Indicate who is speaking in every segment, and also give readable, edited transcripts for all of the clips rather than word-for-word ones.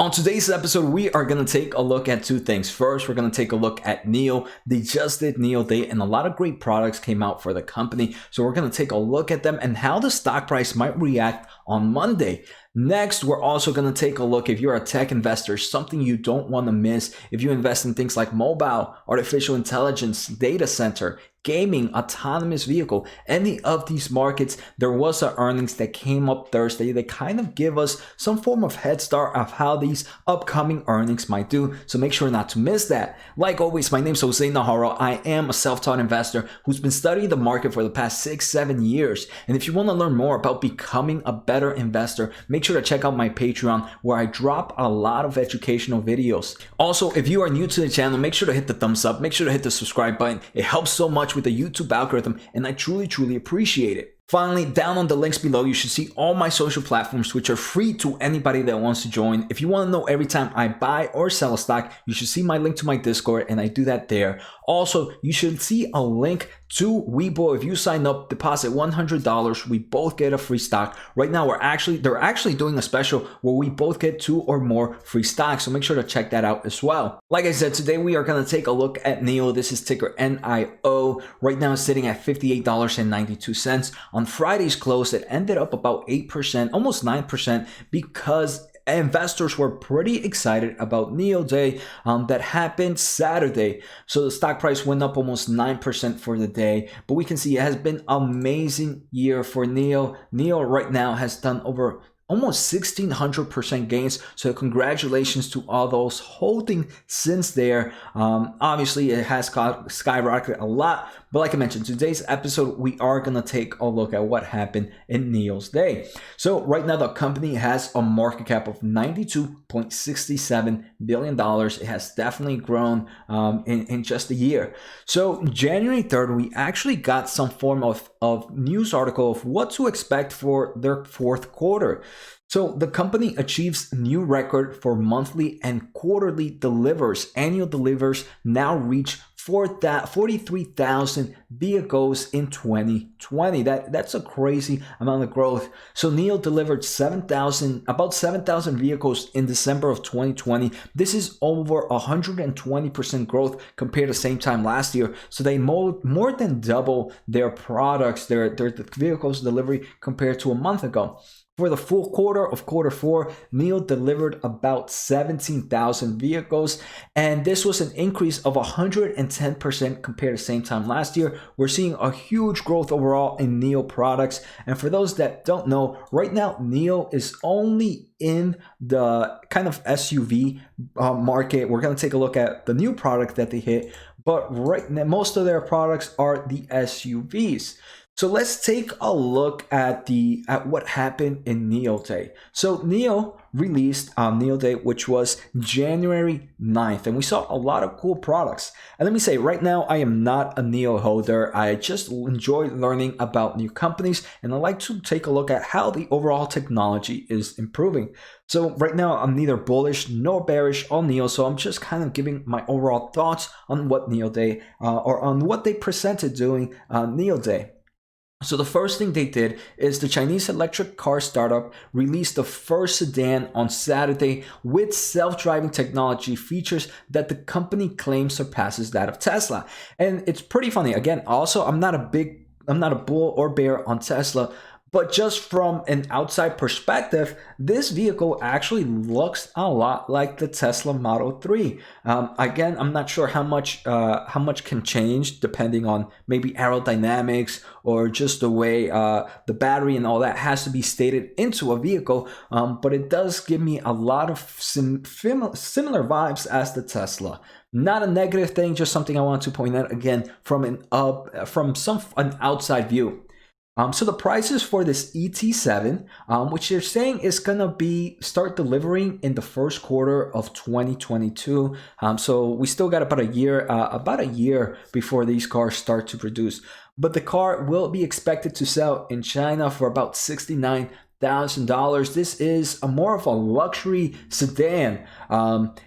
Speaker 1: On today's episode, we are going to take a look at two things. First, we're going to take a look at NIO. They just did NIO Day and a lot of great products came out for the company. So we're going to take a look at them and how the stock price might react on Monday. Next, we're also going to take a look, if you're a tech investor, something you don't want to miss. If you invest in things like mobile, artificial intelligence, data center, gaming, autonomous vehicle, any of these markets, there was an earnings that came up Thursday. They kind of give us some form of head start of how these upcoming earnings might do. So make sure not to miss that. Like always, my name is Jose Najarro. I am a self-taught investor who's been studying the market for the past 6-7 years. And if you want to learn more about becoming a better investor, make sure to check out my Patreon where I drop a lot of educational videos. Also, if you are new to the channel, make sure to hit the thumbs up, make sure to hit the subscribe button. It helps so much with the YouTube algorithm and I truly appreciate it. Finally, down on the links below, you should see all my social platforms, which are free to anybody that wants to join. If you want to know every time I buy or sell a stock, you should see my link to my Discord, and I do that there. Also, you should see a link to Weibo. If you sign up, deposit $100, we both get a free stock. Right now, they're actually doing a special where we both get 2 or more free stocks, so make sure to check that out as well. Like I said, today we are going to take a look at NIO. This is ticker NIO. Right now, it's sitting at $58.92. On Friday's close, it ended up about 8%, almost 9%, because investors were pretty excited about NIO Day that happened Saturday. So the stock price went up almost 9% for the day. But we can see it has been an amazing year for NIO. NIO right now has done over almost 1,600% gains. So congratulations to all those holding since there. Obviously, it has skyrocketed a lot. But like I mentioned, today's episode, we are going to take a look at what happened in NIO's day. So right now, the company has a market cap of $92.67 billion. It has definitely grown in just a year. So January 3rd, we actually got some form of news article of what to expect for their fourth quarter. So the company achieves new record for monthly and quarterly delivers. Annual delivers now reach 43,000 vehicles in 2020. That's a crazy amount of growth. So NIO delivered about 7,000 vehicles in December of 2020. This is over 120% growth compared to the same time last year. So they more than double their products, their vehicles delivery compared to a month ago. For the full quarter of quarter 4, NIO delivered about 17,000 vehicles, and this was an increase of 110% compared to the same time last year. We're seeing a huge growth overall in NIO products, and for those that don't know, right now NIO is only in the kind of SUV market. We're going to take a look at the new product that they hit, but right now most of their products are the SUVs. So let's take a look at what happened in NIO Day. So NIO released NIO Day, which was January 9th, and we saw a lot of cool products. And let me say, right now, I am not a NIO holder. I just enjoy learning about new companies, and I like to take a look at how the overall technology is improving. So right now, I'm neither bullish nor bearish on NIO, so I'm just kind of giving my overall thoughts on what NIO Day, or on what they presented during NIO Day. So the first thing they did is the Chinese electric car startup released the first sedan on Saturday with self-driving technology features that the company claims surpasses that of Tesla. And it's pretty funny. Again, also, I'm not a bull or bear on Tesla, but just from an outside perspective, this vehicle actually looks a lot like the Tesla Model 3. Again, I'm not sure how much can change depending on maybe aerodynamics or just the way the battery and all that has to be stated into a vehicle. But it does give me a lot of similar vibes as the Tesla. Not a negative thing, just something I want to point out again from an outside view. So the prices for this ET7, which they're saying is gonna start delivering in the first quarter of 2022. So we still got about a year before these cars start to produce. But the car will be expected to sell in China for about $69,000. This is more of a luxury sedan.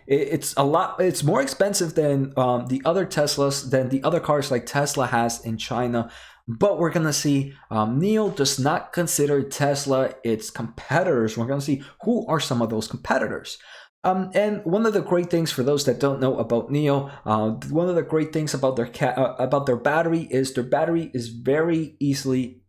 Speaker 1: It's more expensive than the other Teslas, than the other cars like Tesla has in China. But we're gonna see NIO does not consider Tesla its competitors. We're gonna see who are some of those competitors. And one of the great things for those that don't know about NIO, one of the great things about their battery is very easily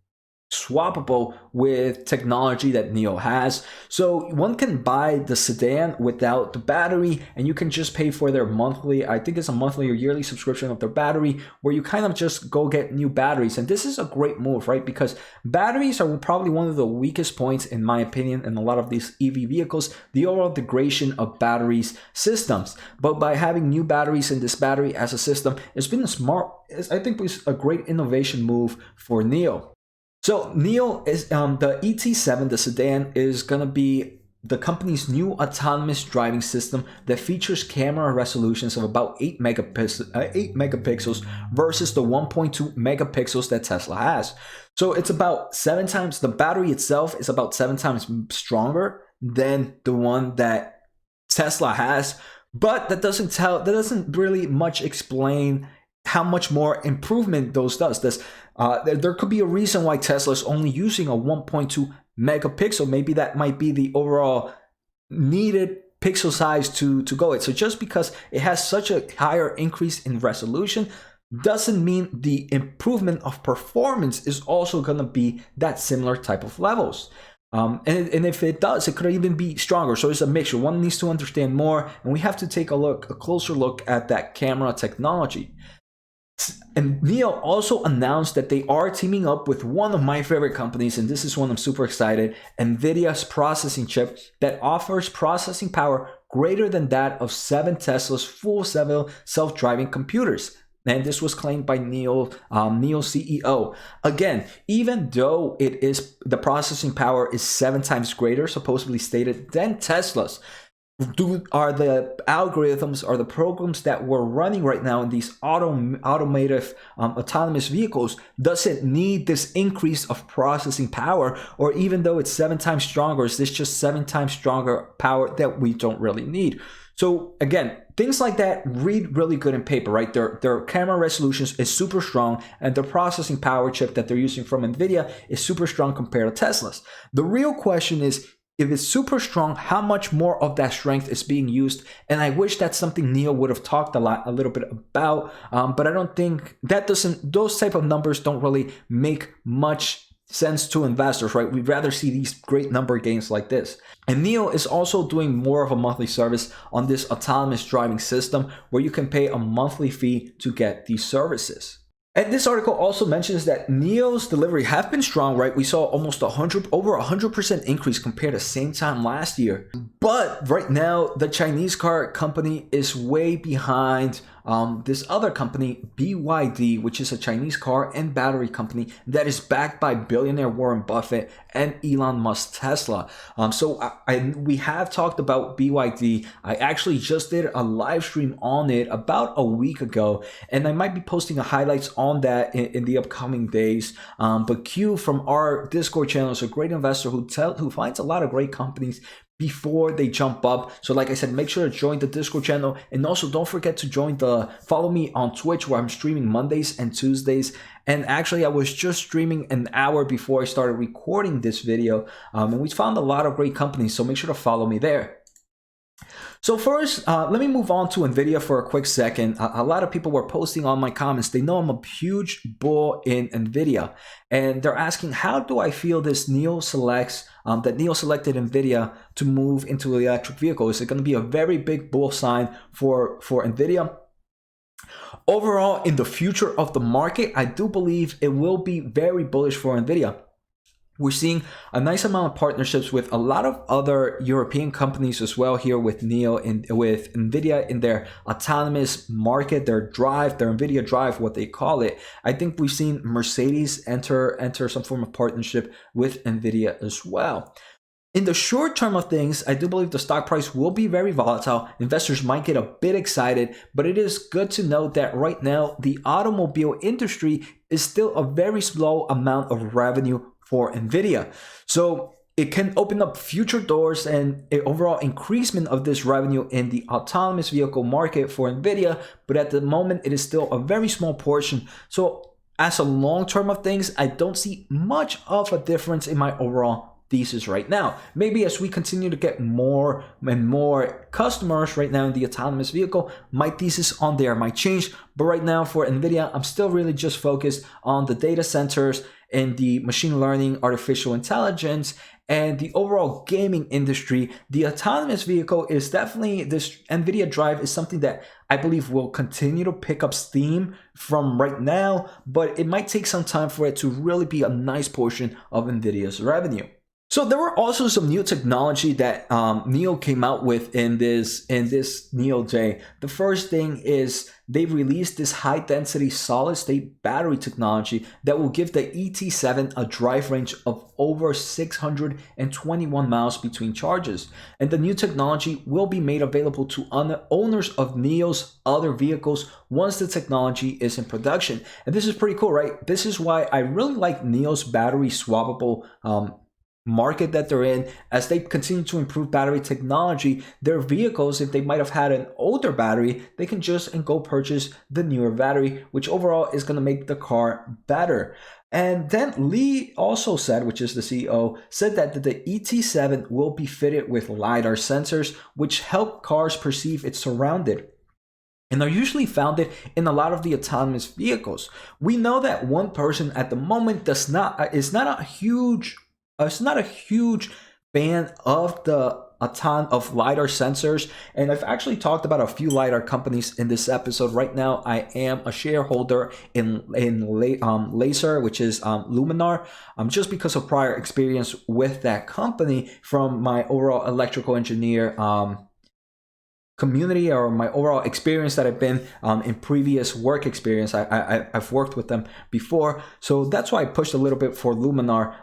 Speaker 1: swappable with technology that NIO has. So one can buy the sedan without the battery, and you can just pay for their monthly, I think it's a monthly or yearly subscription of their battery, where you kind of just go get new batteries. And this is a great move, right? Because batteries are probably one of the weakest points, in my opinion, in a lot of these EV vehicles, the overall degradation of batteries systems. But by having new batteries in this battery as a system, it's been I think it's a great innovation move for NIO. So NIO is the ET7, the sedan, is gonna be the company's new autonomous driving system that features camera resolutions of about 8 megapixels versus the 1.2 megapixels that Tesla has. So it's about 7 times, the battery itself is about 7 times stronger than the one that Tesla has, but that doesn't really much explain how much more improvement those does. There could be a reason why Tesla is only using a 1.2 megapixel. Maybe that might be the overall needed pixel size to go it. So just because it has such a higher increase in resolution doesn't mean the improvement of performance is also going to be that similar type of levels. And if it does, it could even be stronger. So it's a mixture. One needs to understand more, and we have to take a closer look at that camera technology. And NIO also announced that they are teaming up with one of my favorite companies, and this is one I'm super excited, NVIDIA's processing chip that offers processing power greater than that of 7 Tesla's full self-driving computers. And this was claimed by NIO CEO. Again, even though the processing power is 7 times greater, supposedly stated, than Tesla's, are the algorithms, are the programs that we're running right now in these automotive autonomous vehicles, does it need this increase of processing power? Or even though it's 7 times stronger, is this just 7 times stronger power that we don't really need? So again, things like that read really good in paper, right? Their camera resolutions is super strong, and the processing power chip that they're using from NVIDIA is super strong compared to Tesla's. The real question is, if it's super strong, how much more of that strength is being used? And I wish that's something NIO would have talked a little bit about, but I don't think those type of numbers don't really make much sense to investors, right? We'd rather see these great number gains like this. And NIO is also doing more of a monthly service on this autonomous driving system where you can pay a monthly fee to get these services. And this article also mentions that NIO's delivery have been strong, right? We saw almost over 100% increase compared to same time last year. But right now, the Chinese car company is way behind this other company, BYD, which is a Chinese car and battery company that is backed by billionaire Warren Buffett and Elon Musk's Tesla. We have talked about BYD. I actually just did a live stream on it about a week ago, and I might be posting highlights on that in the upcoming days. But Q from our Discord channel is a great investor who finds a lot of great companies before they jump up. So like I said, make sure to join the Discord channel, and also don't forget to follow me on Twitch, where I'm streaming Mondays and Tuesdays. And actually, I was just streaming an hour before I started recording this video, and we found a lot of great companies, so make sure to follow me there. So first, let me move on to NVIDIA for a quick second. A lot of people were posting on my comments. They know I'm a huge bull in NVIDIA, and they're asking, how do I feel this NIO selected NVIDIA to move into the electric vehicle? Is it going to be a very big bull sign for NVIDIA? Overall, in the future of the market, I do believe it will be very bullish for NVIDIA. We're seeing a nice amount of partnerships with a lot of other European companies as well here with NIO and with NVIDIA in their autonomous market, their NVIDIA Drive, what they call it. I think we've seen Mercedes enter some form of partnership with NVIDIA as well. In the short term of things, I do believe the stock price will be very volatile. Investors might get a bit excited, but it is good to note that right now, the automobile industry is still a very slow amount of revenue for NVIDIA. So it can open up future doors and an overall increasement of this revenue in the autonomous vehicle market for NVIDIA, but at the moment, it is still a very small portion. So as a long term of things, I don't see much of a difference in my overall thesis right now. Maybe as we continue to get more and more customers right now in the autonomous vehicle, my thesis on there might change. But right now for NVIDIA, I'm still really just focused on the data centers and the machine learning, artificial intelligence, and the overall gaming industry. The autonomous vehicle is definitely, this NVIDIA drive is something that I believe will continue to pick up steam from right now, but it might take some time for it to really be a nice portion of NVIDIA's revenue. So there were also some new technology that NIO came out with in this NIO Day. The first thing is they released this high density solid state battery technology that will give the ET7 a drive range of over 621 miles between charges. And the new technology will be made available to owners of NIO's other vehicles once the technology is in production. And this is pretty cool, right? This is why I really like NIO's battery swappable market that they're in. As they continue to improve battery technology, their vehicles, if they might have had an older battery, they can just go purchase the newer battery, which overall is going to make the car better. And then Lee also said, which is the CEO, said that the ET7 will be fitted with LiDAR sensors, which help cars perceive its surrounding, and are usually found in a lot of the autonomous vehicles. We know that one person at the moment is not a huge fan of a ton of LiDAR sensors, and I've actually talked about a few LiDAR companies in this episode. Right now, I am a shareholder in Laser, which is Luminar, just because of prior experience with that company from my overall electrical engineer community, or my overall experience that I've been in previous work experience. I've worked with them before, so that's why I pushed a little bit for Luminar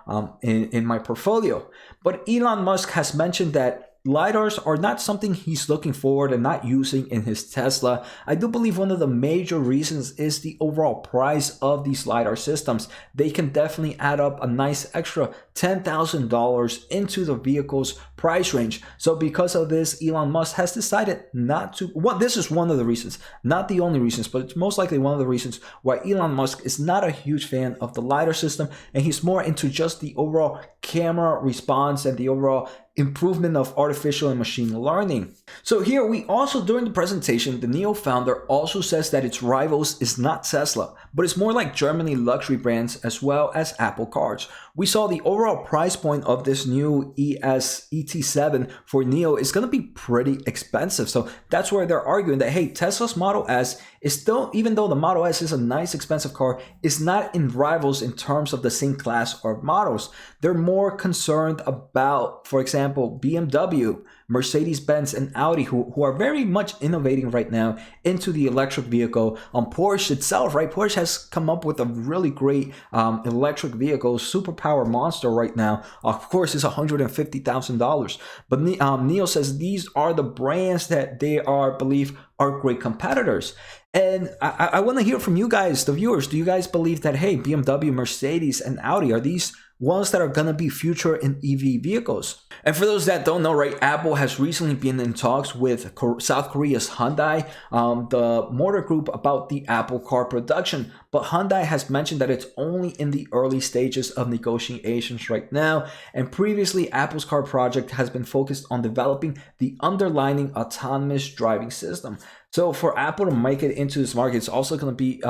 Speaker 1: in my portfolio. But Elon Musk has mentioned that LiDARs are not something he's looking forward and not using in his Tesla. I do believe one of the major reasons is the overall price of these LiDAR systems. They can definitely add up a nice extra $10,000 into the vehicle's price range. So because of this, Elon Musk has decided not to, this is one of the reasons, not the only reasons, but it's most likely one of the reasons why Elon Musk is not a huge fan of the LiDAR system, and he's more into just the overall camera response and the overall improvement of artificial and machine learning. So here we also, during the presentation, the NIO founder also says that its rivals is not Tesla, but it's more like Germany luxury brands as well as Apple cars. We saw the overall price point of this new ET7 for NIO is going to be pretty expensive. So that's where they're arguing that, hey, Tesla's Model S is still, even though the Model S is a nice expensive car, is not in rivals in terms of the same class or models. They're more concerned about, for example, BMW, Mercedes-Benz, and Audi, who are very much innovating right now into the electric vehicle. Porsche itself, right? Porsche has come up with a really great electric vehicle, superpower monster right now. Of course, it's $150,000. But NIO says these are the brands that they believe are great competitors. And I want to hear from you guys, the viewers. Do you guys believe that, hey, BMW, Mercedes, and Audi, are these ones that are going to be future in EV vehicles? And for those that don't know, right, Apple has recently been in talks with South Korea's Hyundai, the motor group, about the Apple car production. But Hyundai has mentioned that it's only in the early stages of negotiations right now. And previously, Apple's car project has been focused on developing the underlying autonomous driving system. So for Apple to make it into this market, it's also going to be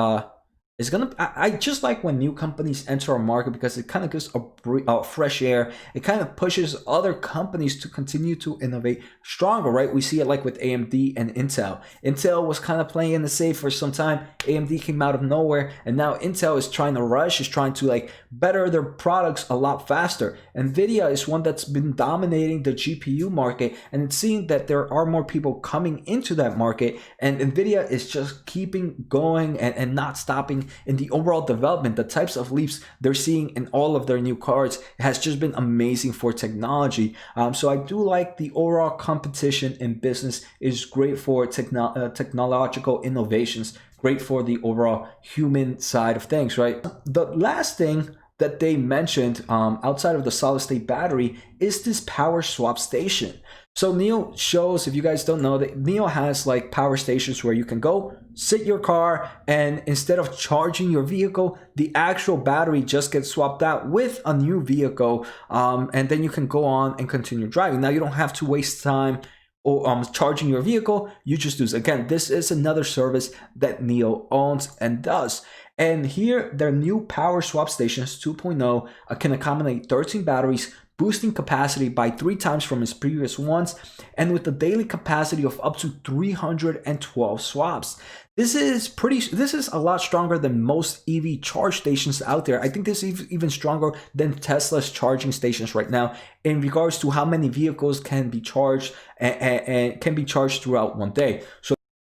Speaker 1: I just like when new companies enter our market, because it kind of gives a fresh air. It kind of pushes other companies to continue to innovate stronger, right? We see it like with AMD and Intel. Intel was kind of playing in the safe for some time. AMD came out of nowhere, and now Intel is trying to rush, is trying to like better their products a lot faster. NVIDIA is one that's been dominating the GPU market, and it's seeing that there are more people coming into that market, and NVIDIA is just keeping going and not stopping in the overall development. The types of leaps they're seeing in all of their new cards has just been amazing for technology. So I do like the overall competition in business is great for technological innovations, great for the overall human side of things, right? The last thing that they mentioned outside of the solid state battery is this power swap station. So NIO shows, if you guys don't know, that NIO has like power stations where you can go sit your car, and instead of charging your vehicle, the actual battery just gets swapped out with a new vehicle, and then you can go on and continue driving. Now you don't have to waste time or charging your vehicle. You just do this. Again, this is another service that NIO owns and does. And here, their new power swap stations 2.0 can accommodate 13 batteries, boosting capacity by 3 times from its previous ones, and with a daily capacity of up to 312 swaps. This is a lot stronger than most EV charge stations out there. I think this is even stronger than Tesla's charging stations right now in regards to how many vehicles can be charged and can be charged throughout one day.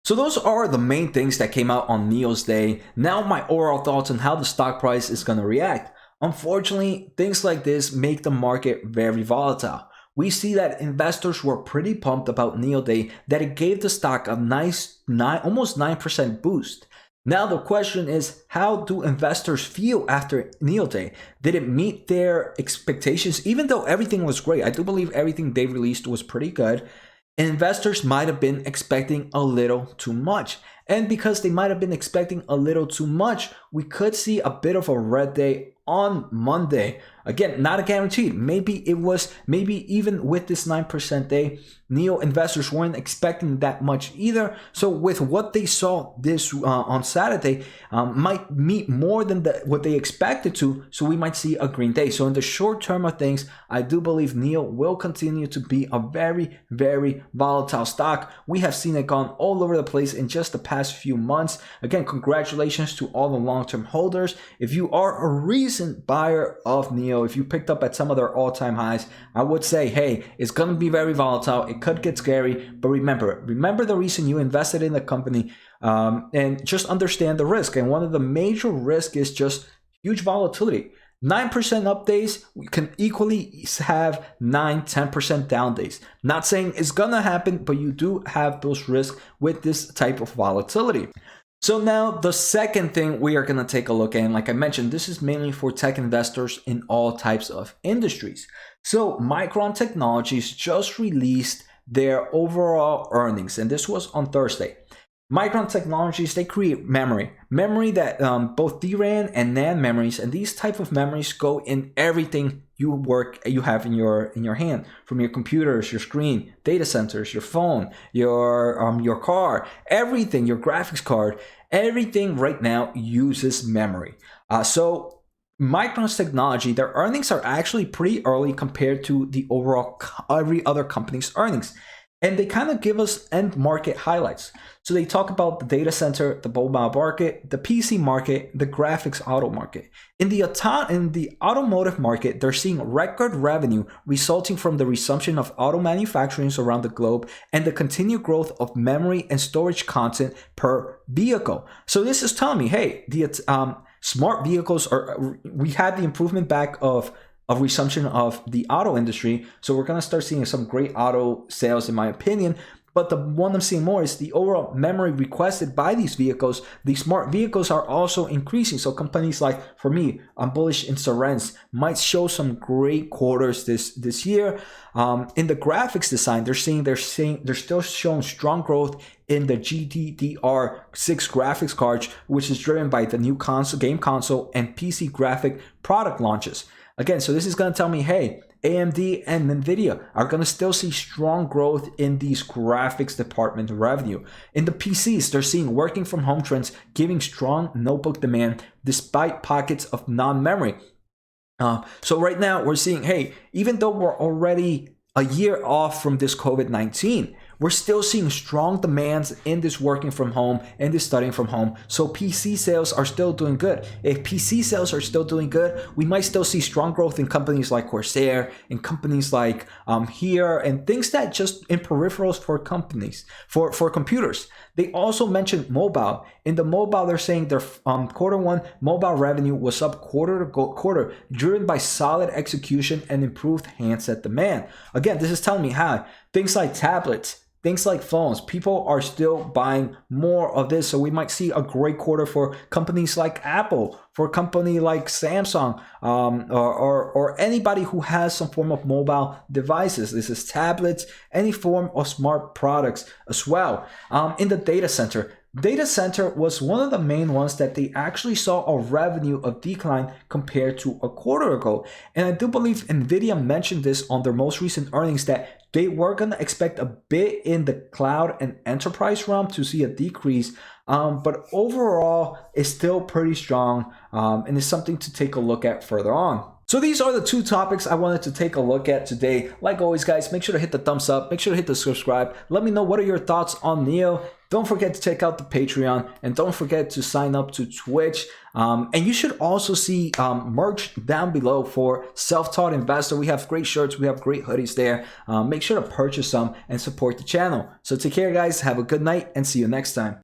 Speaker 1: So those are the main things that came out on NIO's day. Now my overall thoughts on how the stock price is going to react. Unfortunately, things like this make the market very volatile. We see that investors were pretty pumped about NIO Day, that it gave the stock a nice almost 9% boost. Now the question is, how do investors feel after NIO Day? Did it meet their expectations? Even though everything was great, I do believe everything they released was pretty good. Investors might have been expecting a little too much. And because they might have been expecting a little too much, we could see a bit of a red day on Monday. Again, not a guarantee. Maybe even with this 9% day, NIO investors weren't expecting that much either. So with what they saw this on Saturday, might meet more than what they expected to. So we might see a green day. So in the short term of things, I do believe NIO will continue to be a very, very volatile stock. We have seen it gone all over the place in just the past few months. Again, congratulations to all the long-term holders. If you are a recent buyer of NIO, if you picked up at some of their all-time highs, I would say, hey, it's going to be very volatile. It could get scary, but remember the reason you invested in the company, and just understand the risk. And one of the major risks is just huge volatility. 9% up days, we can equally have 9-10% down days. Not saying it's gonna happen, but you do have those risks with this type of volatility. So now the second thing we are going to take a look at, and like I mentioned, this is mainly for tech investors in all types of industries. So Micron Technologies just released their overall earnings, and this was on Thursday. Micron Technologies, they create memory that both DRAM and NAND memories, and these type of memories go in everything you have in your hand, from your computers, your screen, data centers, your phone, your car, everything, your graphics card, everything right now uses memory. So Micron's technology, their earnings are actually pretty early compared to the overall every other company's earnings. And they kind of give us end market highlights. So they talk about the data center, the mobile market, the PC market, the graphics auto market. In the automotive market, they're seeing record revenue resulting from the resumption of auto manufacturing around the globe and the continued growth of memory and storage content per vehicle. So this is telling me, hey, the smart vehicles we had the improvement back of resumption of the auto industry. So we're going to start seeing some great auto sales, in my opinion. But the one I'm seeing more is the overall memory requested by these vehicles. The smart vehicles are also increasing. So companies like, for me, I'm bullish in Cerence, might show some great quarters this year. In the graphics design, they're still showing strong growth in the GDDR6 graphics cards, which is driven by the new game console and PC graphic product launches. Again, so this is going to tell me, hey, AMD and NVIDIA are going to still see strong growth in these graphics department revenue. In the PCs, they're seeing working from home trends giving strong notebook demand despite pockets of non-memory. So right now we're seeing, hey, even though we're already a year off from this COVID-19, we're still seeing strong demands in this working from home and this studying from home. So PC sales are still doing good. If PC sales are still doing good, we might still see strong growth in companies like Corsair and companies like Here, and things that just in peripherals for companies, for computers. They also mentioned mobile. In the mobile, they're saying their quarter one mobile revenue was up quarter to quarter, driven by solid execution and improved handset demand. Again, this is telling me how things like tablets, Things like phones, people are still buying more of this. So we might see a great quarter for companies like Apple, for a company like Samsung, or anybody who has some form of mobile devices. This is tablets, any form of smart products as well. In the data center, data center was one of the main ones that they actually saw a revenue of decline compared to a quarter ago. And I do believe Nvidia mentioned this on their most recent earnings that they were going to expect a bit in the cloud and enterprise realm to see a decrease. But overall, it's still pretty strong, and it's something to take a look at further on. So these are the two topics I wanted to take a look at today. Like always, guys, make sure to hit the thumbs up, make sure to hit the subscribe. Let me know what are your thoughts on NIO. Don't forget to check out the Patreon, and don't forget to sign up to Twitch. And you should also see merch down below for Self-Taught Investor. We have great shirts, we have great hoodies there. Make sure to purchase some and support the channel. So take care, guys. Have a good night and see you next time.